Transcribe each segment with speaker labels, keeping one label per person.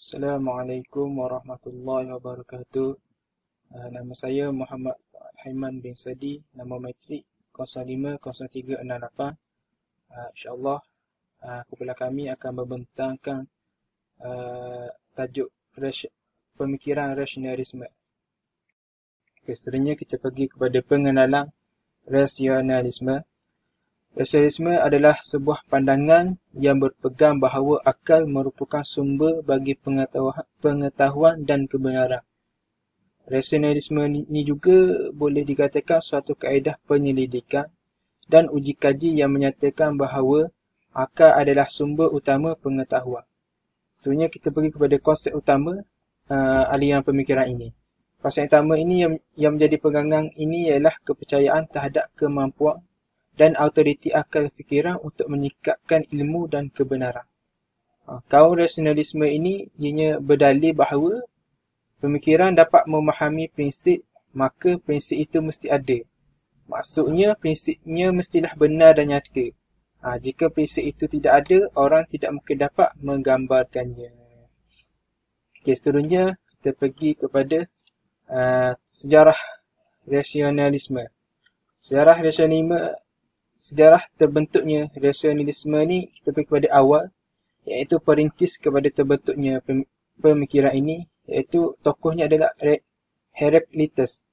Speaker 1: Assalamualaikum warahmatullahi wabarakatuh. Nama saya Muhammad Haiman bin Sadi, nama matrik 050368. InsyaAllah kumpulan kami akan membentangkan tajuk pemikiran rasionalisme. Seterusnya kita pergi kepada pengenalan rasionalisme. Rasionalisme adalah sebuah pandangan yang berpegang bahawa akal merupakan sumber bagi pengetahuan dan kebenaran. Rasionalisme ini juga boleh dikatakan suatu kaedah penyelidikan dan uji kaji yang menyatakan bahawa akal adalah sumber utama pengetahuan. Sebenarnya kita pergi kepada konsep utama aliran pemikiran ini. Konsep utama ini yang menjadi pegangan ini ialah kepercayaan terhadap kemampuan dan autoriti akal fikiran untuk menyikapkan ilmu dan kebenaran. Kaum rasionalisme ini ianya berdalil bahawa pemikiran dapat memahami prinsip, maka prinsip itu mesti ada. Maksudnya prinsipnya mestilah benar dan nyata. Jika prinsip itu tidak ada, orang tidak mungkin dapat menggambarkannya. Seterusnya kita pergi kepada sejarah rasionalisme. Sejarah terbentuknya rasionalisme ni kita pergi kepada awal, iaitu perintis kepada terbentuknya pemikiran ini, iaitu tokohnya adalah Heraklitus.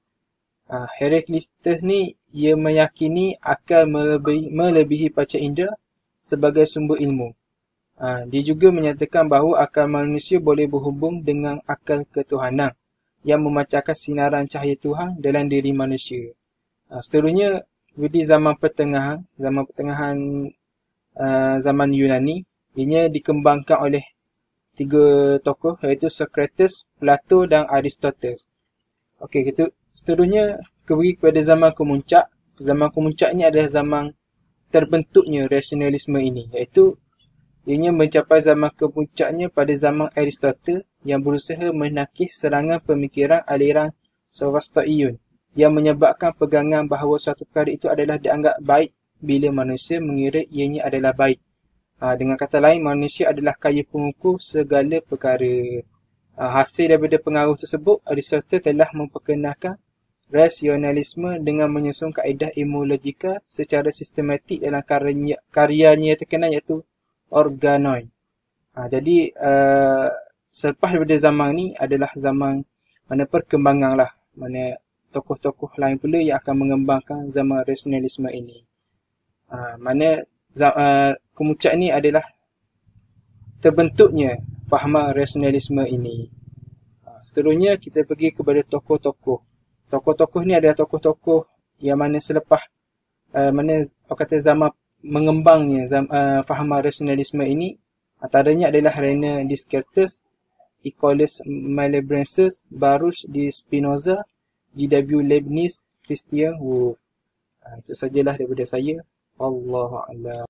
Speaker 1: Heraklitus ni ia meyakini akal melebihi panca indera sebagai sumber ilmu. Dia juga menyatakan bahawa akal manusia boleh berhubung dengan akal ketuhanan yang memancarkan sinaran cahaya Tuhan dalam diri manusia. Seterusnya di zaman pertengahan zaman Yunani, ini dikembangkan oleh tiga tokoh, iaitu Socrates, Plato dan Aristoteles. Okey, seterusnya pergi kepada zaman kemuncak. Zaman kemuncak ini adalah zaman terbentuknya rasionalisme ini, iaitu ianya mencapai zaman kemuncaknya pada zaman Aristoteles yang berusaha menakis serangan pemikiran aliran Zoroastrian yang menyebabkan pegangan bahawa suatu perkara itu adalah dianggap baik bila manusia mengira ianya adalah baik. Dengan kata lain, manusia adalah kaya pengukur segala perkara. Hasil daripada pengaruh tersebut, Aristoteles telah memperkenalkan rasionalisme dengan menyusun kaedah ilmu logika secara sistematik dalam karyanya yang terkenal iaitu Organon. Jadi, selepas daripada zaman ni adalah zaman mana perkembangan lah, mana tokoh-tokoh lain pula yang akan mengembangkan zaman rasionalisme ini. Kemuncak ini adalah terbentuknya fahaman rasionalisme ini. Seterusnya kita pergi kepada tokoh-tokoh. Tokoh-tokoh ni adalah tokoh-tokoh yang mana selepas zaman mengembangnya fahaman rasionalisme ini, antaranya adalah René Descartes, Nicolas Malebranche, Baruch de Spinoza, G.W. Leibniz, Christian Wolff. Itu sajalah daripada saya. Wallahu a'lam.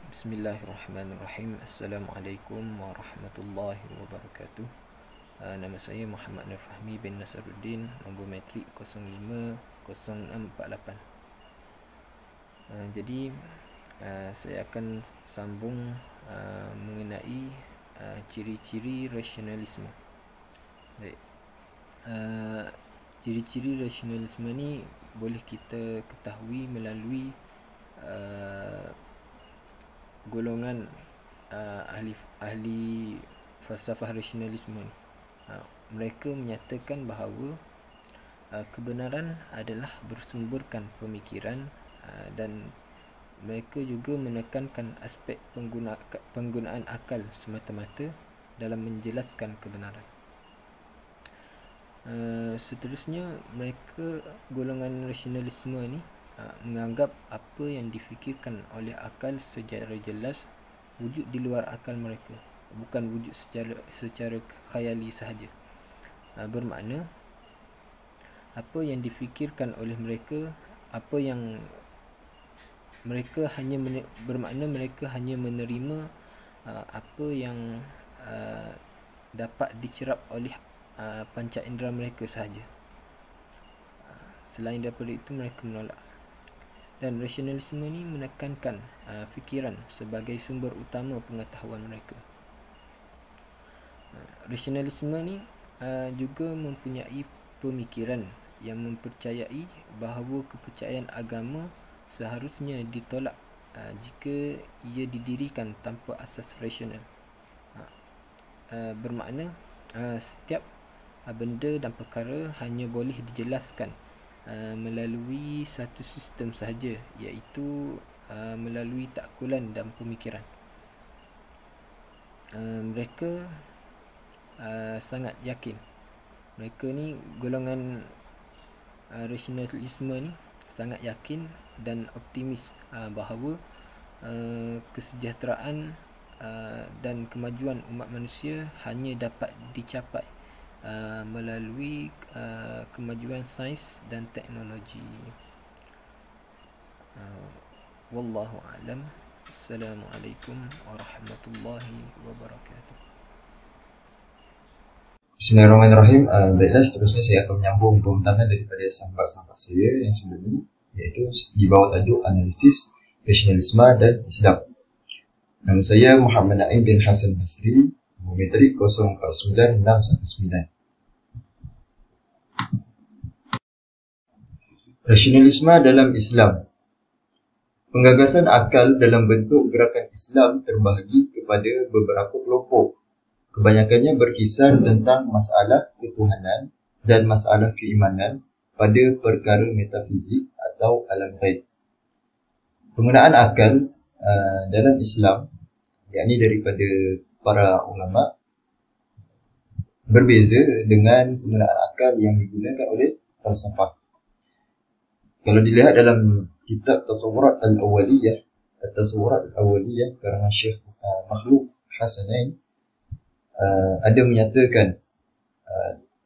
Speaker 2: Bismillahirrahmanirrahim. Assalamualaikum warahmatullahi wabarakatuh. Nama saya Muhammad Nur Fahmi bin Nasaruddin, nombor matrik 050648. Jadi saya akan sambung mengenai ciri-ciri rasionalisme. Baik. Ciri-ciri rasionalisme ni boleh kita ketahui melalui golongan ahli falsafah rasionalisme ni. Mereka menyatakan bahawa kebenaran adalah bersumberkan pemikiran, dan mereka juga menekankan aspek penggunaan akal semata-mata dalam menjelaskan kebenaran. Seterusnya, golongan rasionalisme ni menganggap apa yang difikirkan oleh akal secara jelas wujud di luar akal mereka, bukan wujud secara khayali sahaja. Bermakna apa yang difikirkan oleh mereka, mereka hanya menerima apa yang dapat dicerap oleh panca indera mereka sahaja. Selain daripada itu, mereka menolak. Dan rasionalisme ini menekankan fikiran sebagai sumber utama pengetahuan mereka. Rasionalisme ni juga mempunyai pemikiran yang mempercayai bahawa kepercayaan agama seharusnya ditolak jika ia didirikan tanpa asas rasional. Bermakna setiap benda dan perkara hanya boleh dijelaskan melalui satu sistem sahaja, iaitu melalui takkulan dan pemikiran. Mereka sangat yakin, mereka ni golongan rasionalisme ni sangat yakin dan optimis bahawa kesejahteraan dan kemajuan umat manusia hanya dapat dicapai melalui kemajuan sains dan teknologi. Wallahu a'lam. Assalamualaikum warahmatullahi wabarakatuh.
Speaker 3: Bismillahirrahmanirrahim. Baiklah, seterusnya saya akan menyambung pembentahan daripada sahabat-sahabat saya yang sebelum ini, iaitu di bawah tajuk analisis rasionalisme dan Islam. Nama saya Muhammad Naim bin Hasan Basri, Metrik 049619. Rasionalisme dalam Islam. Penggagasan akal dalam bentuk gerakan Islam terbahagi kepada beberapa kelompok. Kebanyakannya berkisar tentang masalah ketuhanan dan masalah keimanan pada perkara metafizik atau alam ghaib. Penggunaan akal dalam Islam, yakni daripada para ulama, berbeza dengan penggunaan akal yang digunakan oleh falsafah. Kalau dilihat dalam kitab Tasawurat Al-Awwaliyah, karangan Syekh Makhluf Hasanain, ada menyatakan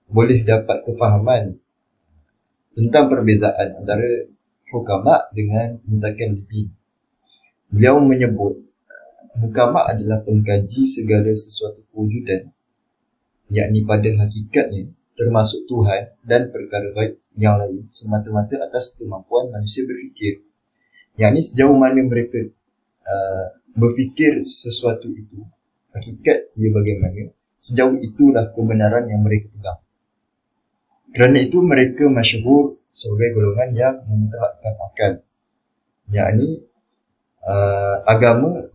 Speaker 3: boleh dapat kefahaman tentang perbezaan antara hukama dengan mutakallimin. Beliau menyebut hukama adalah pengkaji segala sesuatu kewujudan, yakni pada hakikatnya termasuk Tuhan dan perkara baik yang lain semata-mata atas kemampuan manusia berfikir, yakni sejauh mana mereka berfikir sesuatu itu, hakikat ia bagaimana, sejauh itulah kebenaran yang mereka pegang. Kerana itu mereka masyhur sebagai golongan yang memutlakkan akal, yakni agama,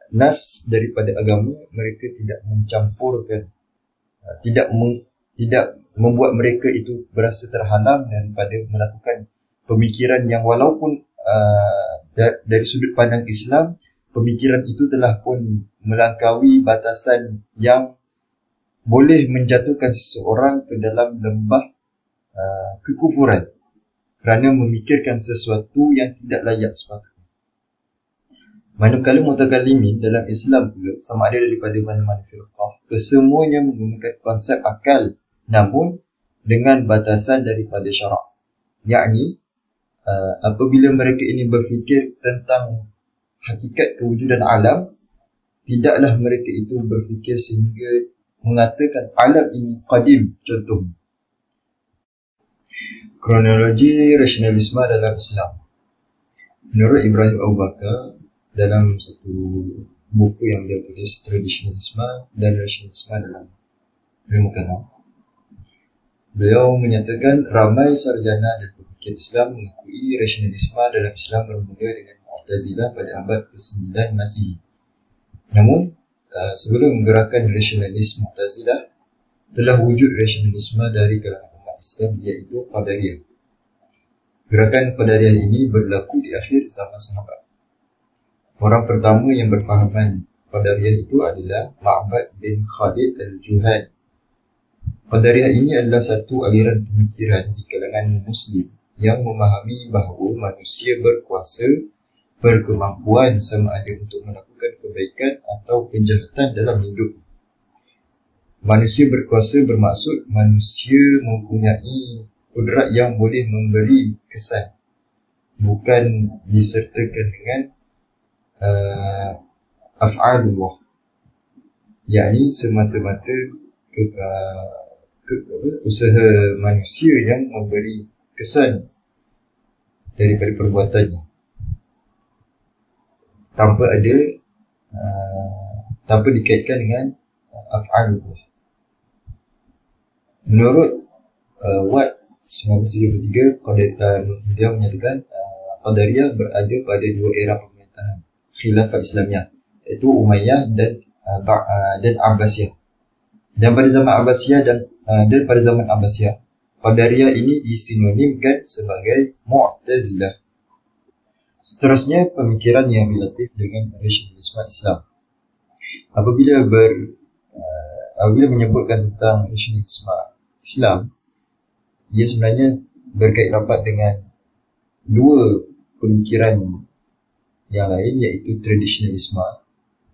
Speaker 3: nas daripada agama mereka tidak mencampurkan, tidak membuat mereka itu berasa terhalang daripada melakukan pemikiran yang walaupun dari sudut pandang Islam, pemikiran itu telah pun melangkaui batasan yang boleh menjatuhkan seseorang ke dalam lembah kekufuran kerana memikirkan sesuatu yang tidak layak sepatutnya. Manakala mutakallimin dalam Islam pula, sama ada daripada mana-mana firqah, kesemuanya menggunakan konsep akal namun dengan batasan daripada syarak, yakni apabila mereka ini berfikir tentang hakikat kewujudan alam, tidaklah mereka itu berfikir sehingga mengatakan alam ini qadim. Contoh, kronologi rasionalisme dalam Islam. Menurut Ibrahim Abu Bakar, dalam satu buku yang dia tulis, Tradisionalisme dan Rasionalisme dalam Ilmu Kalam, beliau menyatakan ramai sarjana dan pemikir Islam mengakui rasionalisme dalam Islam bermula dengan Mu'tazilah pada abad ke-9 Masihi. Namun, sebelum gerakan rasionalis Mu'tazilah, telah wujud rasionalisme dari kalangan umat Islam, iaitu Qadariyah. Gerakan Qadariyah ini berlaku di akhir zaman sahabat. Orang pertama yang berfahaman Qadariyah itu adalah Ma'bad bin Khalid al-Juhani. Qadariyah ini adalah satu aliran pemikiran di kalangan Muslim yang memahami bahawa manusia berkuasa, berkemampuan sama ada untuk melakukan kebaikan atau kejahatan dalam hidup. Manusia berkuasa bermaksud manusia mempunyai kudrat yang boleh memberi kesan, bukan disertakan dengan af'alullah, yakni semata-mata usaha manusia yang memberi kesan daripada perbuatannya, tanpa dikaitkan dengan af'alullah. Menurut Watt 1973, dia menyatakan Qadariyah berada pada dua era pemerintahan Khilafah Islamiyah, iaitu Umayyah dan Abbasiyah. Dan pada zaman Abbasiyah, Qadariyah ini disinonimkan sebagai Mu'tazilah. Seterusnya, pemikiran yang relatif dengan rasionalisme Islam. Apabila menyebutkan tentang rasionalisme Islam, ia sebenarnya berkait rapat dengan dua pemikiran yang lain, iaitu tradisionalisme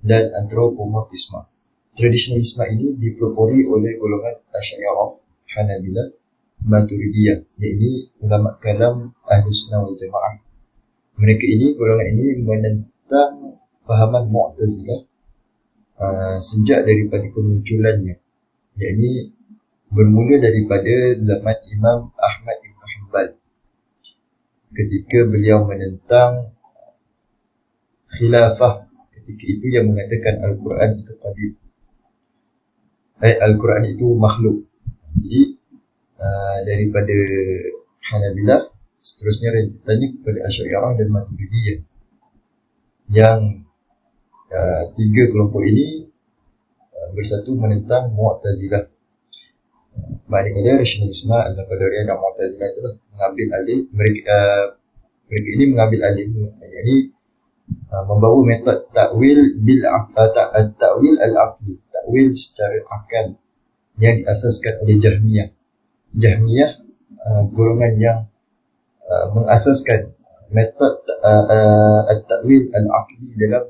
Speaker 3: dan antropomorfisme. Tradisionalisme ini dipelopori oleh golongan Asy'ariyah, Hanabilah, Maturidiyah, iaitu ulama kalam Ahlus Sunnah wal Jamaah. Golongan ini menentang fahaman Mu'tazilah sejak daripada kemunculannya, iaitu bermula daripada zaman Imam Ahmad Ibn Hanbal ketika beliau menentang khilafah. Ketika itu yang mengatakan Al-Quran itu qadim, Al-Quran itu makhluk. Jadi daripada Hanabilah, seterusnya rentetannya kepada Asy'ariyah dan Maturidiyah, yang tiga kelompok ini bersatu menentang Mu'tazilah. Maknanya rasionalisme Al-Qadariyah dan Mu'tazilah itulah mengambil alih mereka ini mengambil alih, yakni membawa metod takwil takwil al-aqli, takwil secara akal yang diasaskan oleh Jahmiyah. Golongan yang mengasaskan metod takwil al-aqli dalam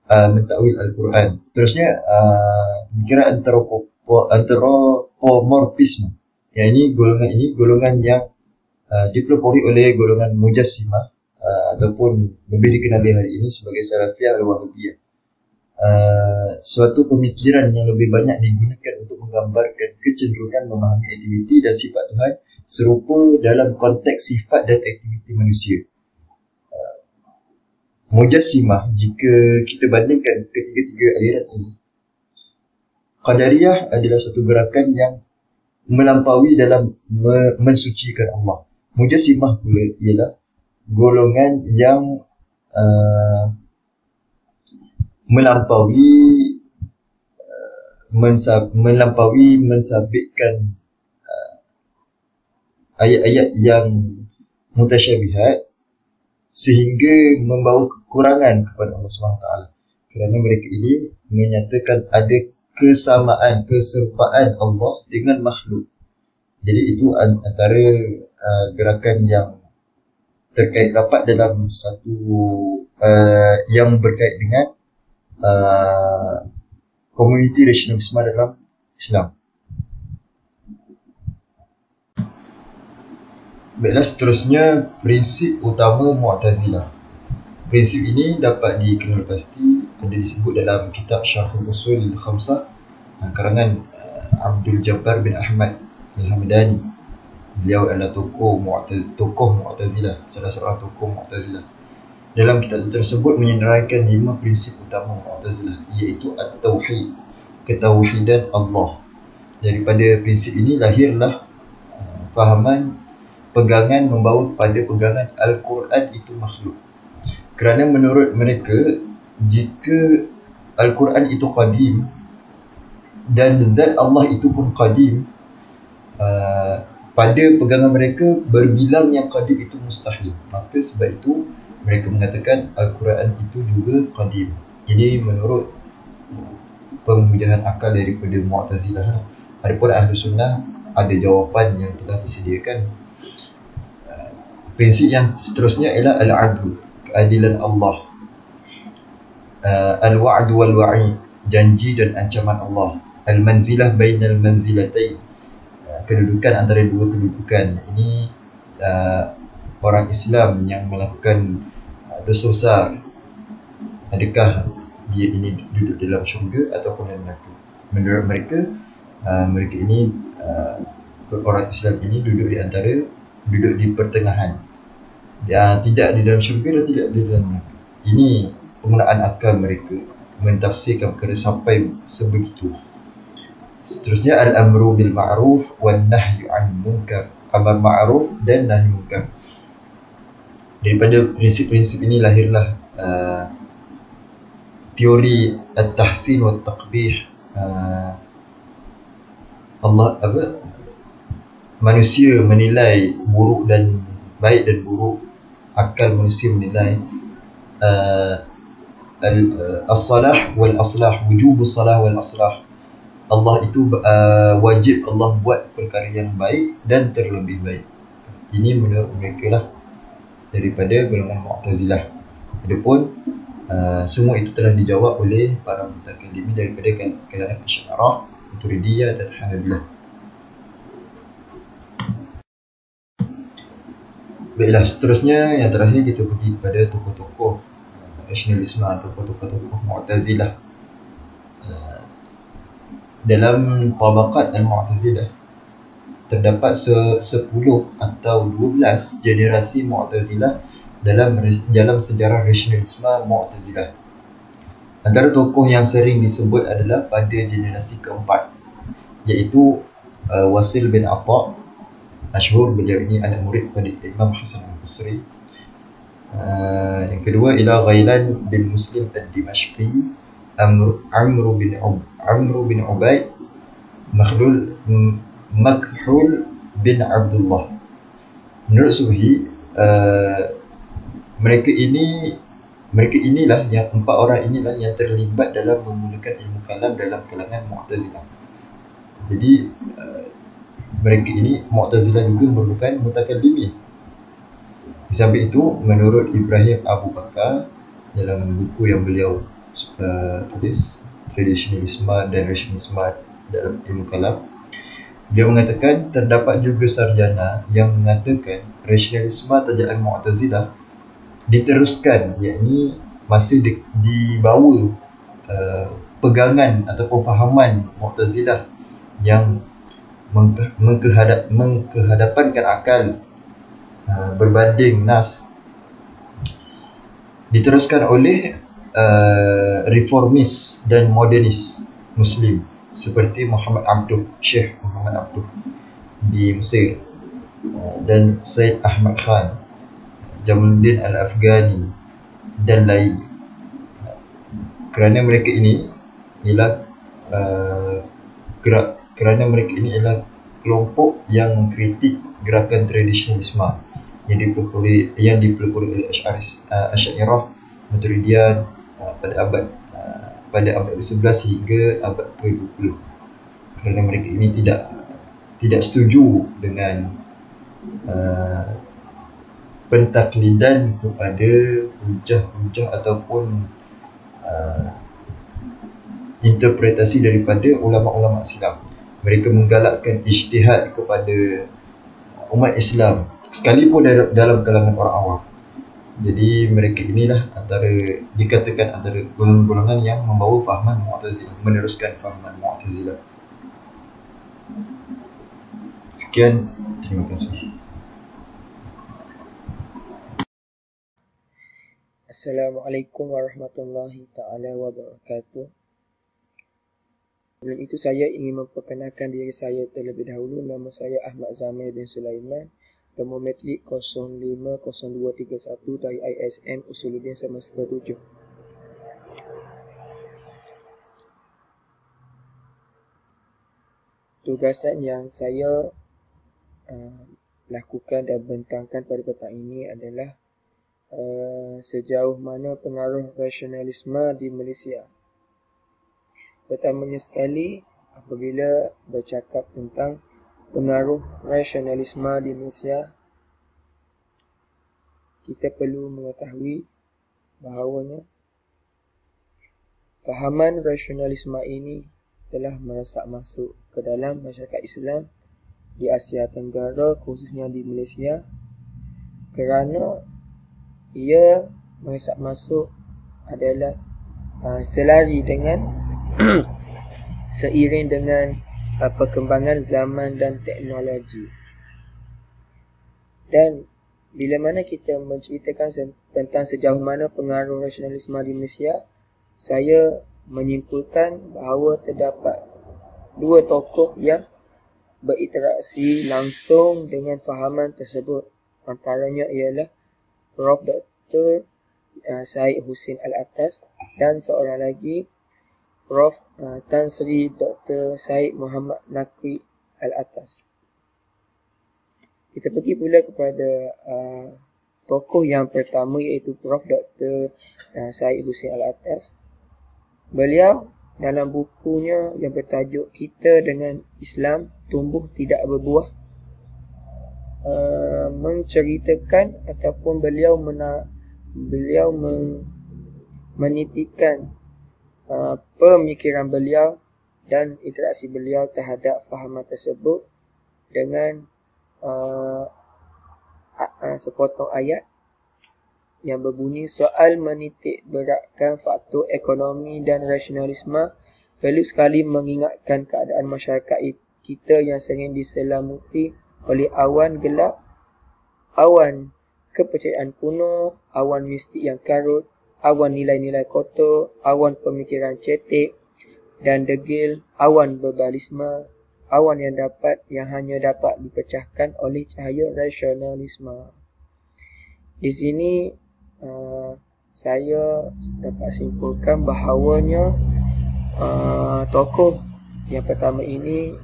Speaker 3: mentakwil Al-Quran. Seterusnya pemikiran antropomorfisme. Yang ini golongan yang dipelopori oleh golongan Mujassimah, ataupun lebih dikenali hari ini sebagai Salafiyah Al-Wahhabiyah. Suatu pemikiran yang lebih banyak digunakan untuk menggambarkan kecenderungan memahami aktiviti dan sifat Tuhan serupa dalam konteks sifat dan aktiviti manusia. Mujassimah, jika kita bandingkan ketiga-tiga aliran ini, Qadariyah adalah satu gerakan yang melampaui dalam mensucikan Allah. Mujassimah pula ialah golongan yang melampaui mensabitkan ayat-ayat yang mutasyabihat sehingga membawa kekurangan kepada Allah SWT, kerana mereka ini menyatakan ada keserupaan Allah dengan makhluk. Jadi itu antara gerakan yang terkait rapat dalam satu yang berkait dengan komuniti rasionalisme dalam Islam. Baiklah, seterusnya prinsip utama Mu'tazilah. Prinsip ini dapat dikenal pasti, ada disebut dalam kitab Syarhul Usul Al-Khamsah karangan Abdul Jabbar bin Ahmad Al-Hamdani. Beliau adalah tokoh Mu'tazilah, salah seorang tokoh Mu'tazilah. Dalam kitab tersebut menyenaraikan 5 prinsip utama Mu'tazilah, iaitu At-Tauhid, ketauhidan Allah. Daripada prinsip ini lahirlah fahaman pegangan membawa kepada pegangan Al-Quran itu makhluk. Kerana menurut mereka, jika Al-Quran itu qadim dan zat Allah itu pun qadim, pada pegangan mereka berbilang yang qadim itu mustahil. Maka sebab itu mereka mengatakan Al-Quran itu juga qadim. Ini menurut pengujahan akal daripada Mu'tazilah. Adapun Ahlus Sunnah ada jawapan yang telah disediakan. Prinsip yang seterusnya ialah Al-Adlu, keadilan Allah, Al-Wa'du wal-Wa'id, janji dan ancaman Allah, Al-Manzilah bainal manzilatain, kedudukan antara dua kedudukan. Ini orang Islam yang melakukan dosa besar, adakah dia ini duduk dalam syurga ataupun dalam neraka? Menurut mereka, orang Islam ini duduk di pertengahan, tidak di dalam syurga dan tidak di dalam neraka. Ini penggunaan akal mereka mentafsirkan perkara sampai sebegitu. Seterusnya al-amru bil ma'ruf wan nahyu 'anil munkar. Amar ma'ruf dan nahi munkar. Daripada prinsip-prinsip ini lahirlah teori at-tahsin wa at-taqbih. Manusia menilai buruk dan baik dan buruk. Akal manusia menilai as-salah wal aslah, wujubus salah wal aslah. Allah itu wajib Allah buat perkara yang baik dan terlebih baik. Ini menurut mereka lah daripada golongan Mu'tazilah. Adapun semua itu telah dijawab oleh para mutakallimin daripada kalangan Asy'ariyah, Maturidiyah dan Hanabilah. Baiklah, seterusnya yang terakhir kita pergi kepada tokoh-tokoh rasionalisme atau tokoh-tokoh Mu'tazilah. Dalam tabaqat al-Mu'tazilah terdapat 10 atau 12 generasi Mu'tazilah dalam sejarah rasionalisme Mu'tazilah. Antara tokoh yang sering disebut adalah pada generasi keempat, iaitu Wasil bin Atha. Masyhur beliau ini anak murid pada Imam Hasan al-Basri. Yang kedua ialah Ghailan bin Muslim ad-Dimashqi, Amr bin Ubaid, Makhul bin Abdullah. Menurut Subhi, mereka inilah yang empat orang inilah yang terlibat dalam memulakan ilmu kalam dalam kalangan Mu'tazilah. Jadi mereka ini Mu'tazilah juga merupakan mutakallimin. Di samping itu, menurut Ibrahim Abu Bakar dalam buku yang beliau tulis, Tradisionalisme dan Rasionalisme dalam ilmu kalam, dia mengatakan terdapat juga sarjana yang mengatakan rasionalisme tajaan Mu'tazilah diteruskan, yakni masih di bawah pegangan atau pemahaman Mu'tazilah yang menghadapankan akal berbanding nas, diteruskan oleh reformis dan modernis Muslim seperti Syekh Muhammad Abduh di Mesir, dan Said Ahmad Khan, Jamaluddin Al-Afghani dan lain. Kerana mereka ini ialah kelompok yang mengkritik gerakan tradisionalisme yang dipelopori oleh Asy'ariyah, Maturidiyah pada abad ke-11 hingga abad ke-20. Kerana mereka ini tidak setuju dengan pentaklidan kepada hujah-hujah ataupun interpretasi daripada ulama-ulama silam. Mereka menggalakkan ijtihad kepada umat Islam sekalipun dalam kalangan orang awam. Jadi mereka inilah dikatakan antara golongan-golongan yang membawa fahaman Mu'tazilah, meneruskan fahaman Mu'tazilah. Sekian, terima kasih.
Speaker 4: Assalamualaikum warahmatullahi ta'ala wabarakatuh. Sebelum itu saya ingin memperkenalkan diri saya terlebih dahulu. Nama saya Ahmad Zamir bin Sulaiman, Temu Metrik 050231 dari ISM Usuluddin Semester 7. Tugasan yang saya lakukan dan bentangkan pada petang ini adalah sejauh mana pengaruh rasionalisme di Malaysia. Pertamanya sekali, apabila bercakap tentang pengaruh rasionalisme di Malaysia, kita perlu mengetahui bahawanya fahaman rasionalisme ini telah meresap masuk ke dalam masyarakat Islam di Asia Tenggara, khususnya di Malaysia, kerana ia meresap masuk adalah selari dengan seiring dengan perkembangan zaman dan teknologi. Dan bila mana kita menceritakan tentang sejauh mana pengaruh rasionalisme di Malaysia, saya menyimpulkan bahawa terdapat dua tokoh yang berinteraksi langsung dengan fahaman tersebut. Antaranya ialah Prof. Dr. Syed Hussein Alatas dan seorang lagi Prof. Tan Sri Dr. Syed Muhammad Naqwi Alatas. Kita pergi pula kepada tokoh yang pertama, iaitu Prof. Dr. Syed Hussein Alatas. Beliau dalam bukunya yang bertajuk Kita dengan Islam Tumbuh Tidak Berbuah menceritakan ataupun beliau menitikan pemikiran beliau dan interaksi beliau terhadap fahaman tersebut dengan sepotong ayat yang berbunyi, soal menitik beratkan faktor ekonomi dan rasionalisme perlu sekali mengingatkan keadaan masyarakat kita yang sering diselamuti oleh awan gelap, awan kepercayaan kuno, awan mistik yang karut, awan nilai-nilai kotor, awan pemikiran cetek dan degil, awan berbalisme, awan yang hanya dapat dipecahkan oleh cahaya rasionalisme. Di sini saya dapat simpulkan bahawanya tokoh yang pertama ini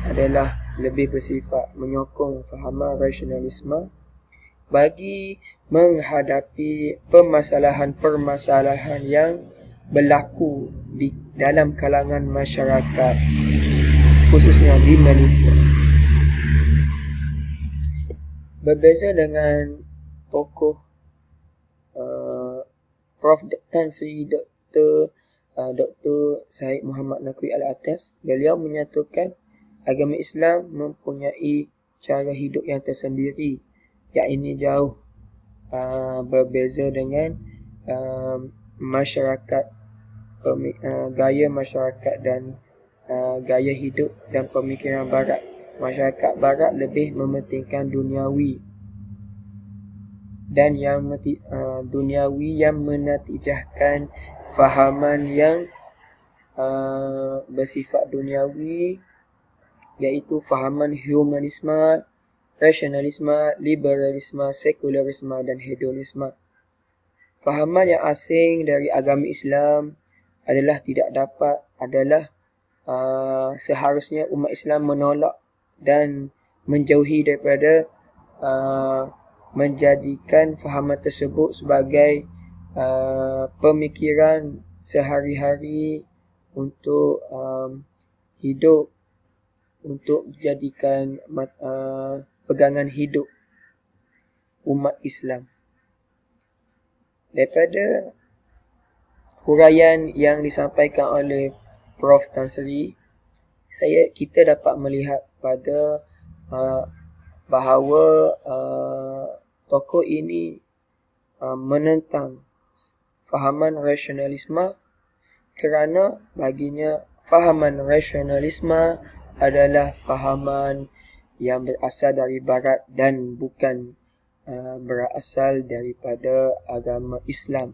Speaker 4: adalah lebih bersifat menyokong fahaman rasionalisme bagi menghadapi permasalahan-permasalahan yang berlaku di dalam kalangan masyarakat, khususnya di Malaysia. Berbeza dengan tokoh Prof. Tan Sri Dr. Syed Muhammad Naqwi Alatas, beliau menyatakan agama Islam mempunyai cara hidup yang tersendiri, yang ini jauh berbeza dengan masyarakat, gaya masyarakat dan gaya hidup dan pemikiran barat. Masyarakat barat lebih mementingkan duniawi dan duniawi yang menatijahkan fahaman yang bersifat duniawi, iaitu fahaman humanisme, rasionalisme, liberalisme, sekularisme dan hedonisme. Fahaman yang asing dari agama Islam seharusnya umat Islam menolak dan menjauhi daripada menjadikan fahaman tersebut sebagai pemikiran sehari-hari untuk hidup, untuk dijadikan pegangan hidup umat Islam. Daripada huraian yang disampaikan oleh Prof. Tan Sri, kita dapat melihat pada bahawa tokoh ini menentang fahaman rasionalisme kerana baginya fahaman rasionalisme adalah fahaman yang berasal dari barat dan bukan berasal daripada agama Islam.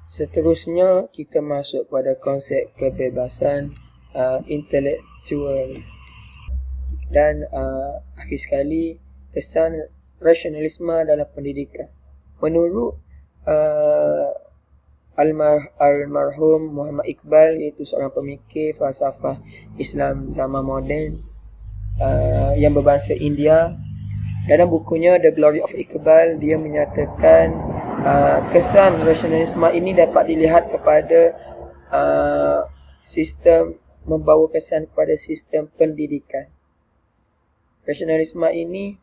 Speaker 4: Seterusnya kita masuk pada konsep kebebasan intelektual dan akhir sekali kesan rasionalisme dalam pendidikan. Menurut almarhum Muhammad Iqbal, iaitu seorang pemikir falsafah Islam zaman moden yang berbahasa India, dalam bukunya The Glory of Iqbal, dia menyatakan kesan rasionalisme ini dapat dilihat kepada sistem, membawa kesan kepada sistem pendidikan. Rasionalisme ini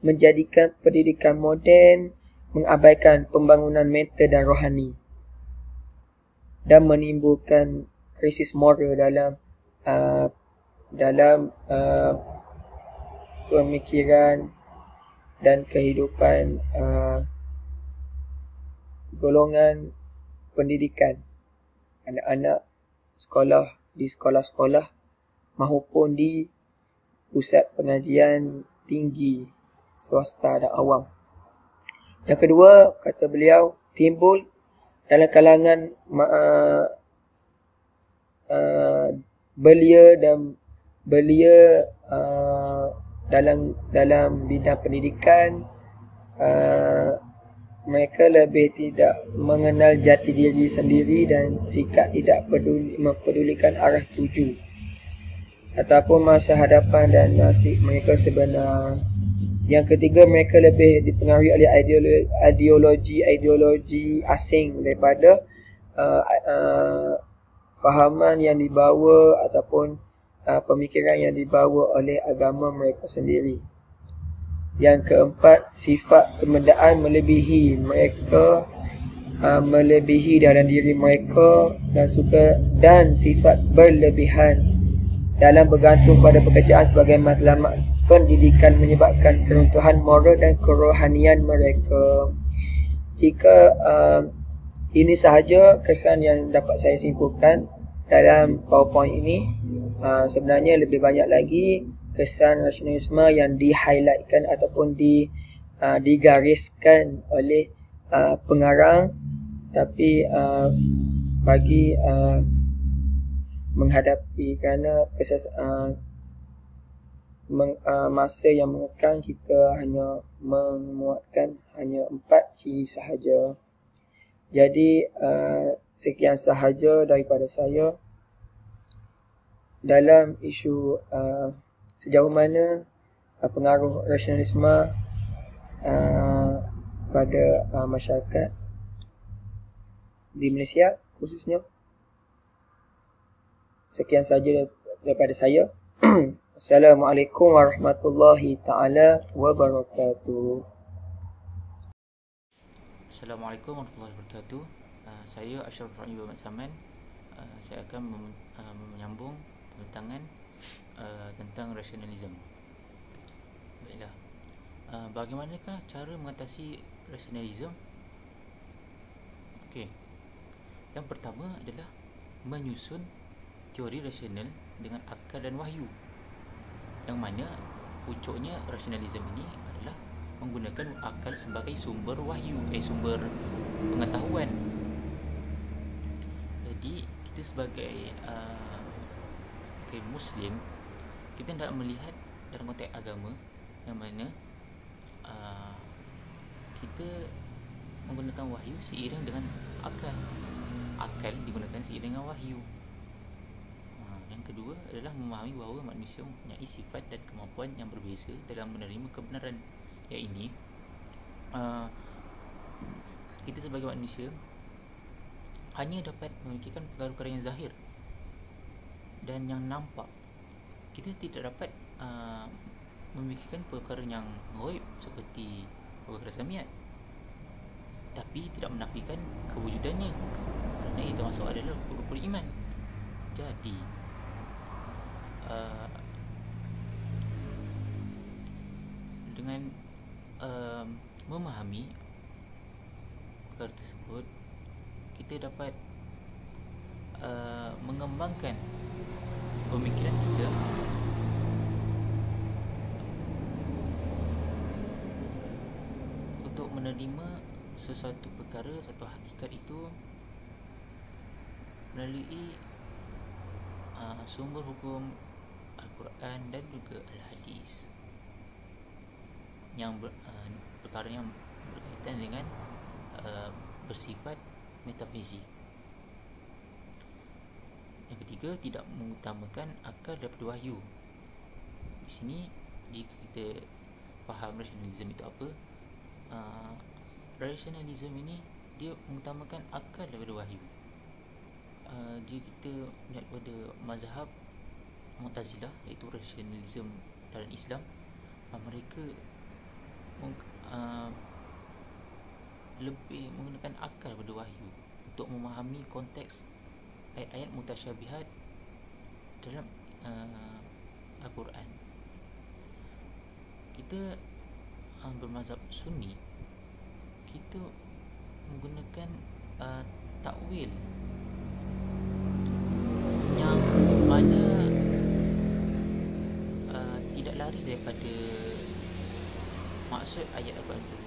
Speaker 4: menjadikan pendidikan moden mengabaikan pembangunan mental dan rohani dan menimbulkan krisis moral dalam pemikiran dan kehidupan golongan pendidikan, anak-anak sekolah di sekolah-sekolah maupun di pusat pengajian tinggi swasta dan awam. Yang kedua, kata beliau, timbul dalam kalangan belia dalam bidang pendidikan, mereka lebih tidak mengenal jati diri sendiri dan sikap tidak mempedulikan arah tuju ataupun masa hadapan dan nasib mereka sebenar. Yang ketiga, mereka lebih dipengaruhi oleh ideologi asing daripada fahaman yang dibawa ataupun pemikiran yang dibawa oleh agama mereka sendiri. Yang keempat, sifat kemedaan melebihi mereka, melebihi dalam diri mereka dan sifat berlebihan dalam bergantung pada pekerjaan sebagai matlamat pendidikan menyebabkan keruntuhan moral dan kerohanian mereka. Jika ini sahaja kesan yang dapat saya simpulkan dalam PowerPoint ini. Sebenarnya lebih banyak lagi kesan rasionalisme yang di-highlightkan ataupun digariskan oleh pengarang, tapi bagi menghadapi kerana masa yang mengekang, kita hanya memuatkan hanya 4 ciri sahaja. Jadi sekian sahaja daripada saya dalam isu sejauh mana pengaruh rasionalisme pada masyarakat di Malaysia khususnya. Sekian saja daripada saya. Assalamualaikum warahmatullahi taala wabarakatuh.
Speaker 5: Assalamualaikum warahmatullahi wabarakatuh. Saya Ashraf Rahim Muhammad Saman. Saya akan menyambung pembentangan tentang rasionalisme. Baiklah. Bagaimanakah cara mengatasi rasionalisme? Okey. Yang pertama adalah menyusun teori rasional dengan akal dan wahyu. Yang mana pucuknya rasionalisme ini adalah menggunakan akal sebagai sumber wahyu, sumber pengetahuan. Jadi kita sebagai Muslim, kita tidak melihat dalam konteks agama yang mana kita menggunakan wahyu seiring dengan akal. Akal digunakan seiring dengan wahyu. Yang kedua adalah memahami bahawa manusia mempunyai sifat dan kemampuan yang berbeza dalam menerima kebenaran. Yang ini kita sebagai manusia hanya dapat memikirkan perkara-perkara yang zahir dan yang nampak. Kita tidak dapat memikirkan perkara yang ghaib seperti perkara samiat, tapi tidak menafikan kewujudannya, kerana itu termasuk adalah rukun iman. Jadi dengan memahami perkara tersebut, kita dapat mengembangkan pemikiran kita untuk menerima sesuatu perkara, satu hakikat itu melalui sumber hukum Al-Quran dan juga Al-Hadis, yang perkara yang berkaitan dengan bersifat metafisik. Yang ketiga, tidak mengutamakan akal daripada wahyu. Di sini jika kita faham rasionalisme itu apa, rasionalisme ini dia mengutamakan akal daripada wahyu. Jika kita melihat pada mazhab Mu'tazilah, iaitu rasionalisme dalam Islam, mereka lebih menggunakan akal daripada wahyu untuk memahami konteks ayat-ayat mutasyabihat dalam Al-Quran. Kita bermazhab Sunni, kita menggunakan takwil yang mana tidak lari daripada maksud ayat Al-Quran itu.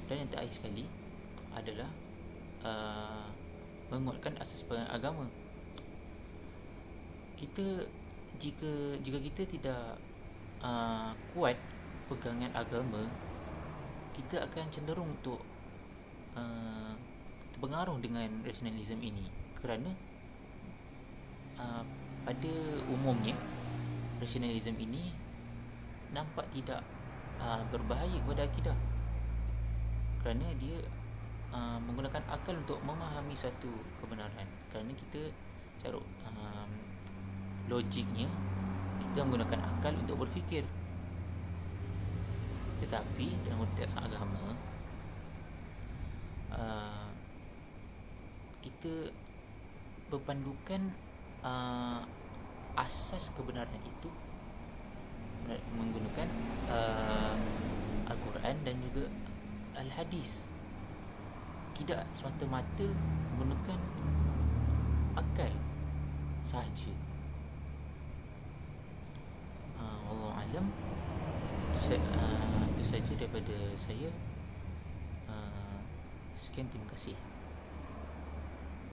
Speaker 5: Dan yang terakhir sekali menguatkan asas agama. Jika kita tidak kuat pegangan agama, kita akan cenderung untuk terpengaruh dengan rasionalisme ini, kerana pada umumnya rasionalisme ini nampak tidak berbahaya kepada akidah, kerana dia menggunakan akal untuk memahami satu kebenaran. Kerana kita cara logiknya kita menggunakan akal untuk berfikir, tetapi dalam konteks agama kita berpandukan asas kebenaran itu menggunakan Al-Quran dan juga Al-Hadis, tidak semata-mata menggunakan akal sahaja. Wallahu alam. Itu saja daripada saya. Sekian, terima kasih.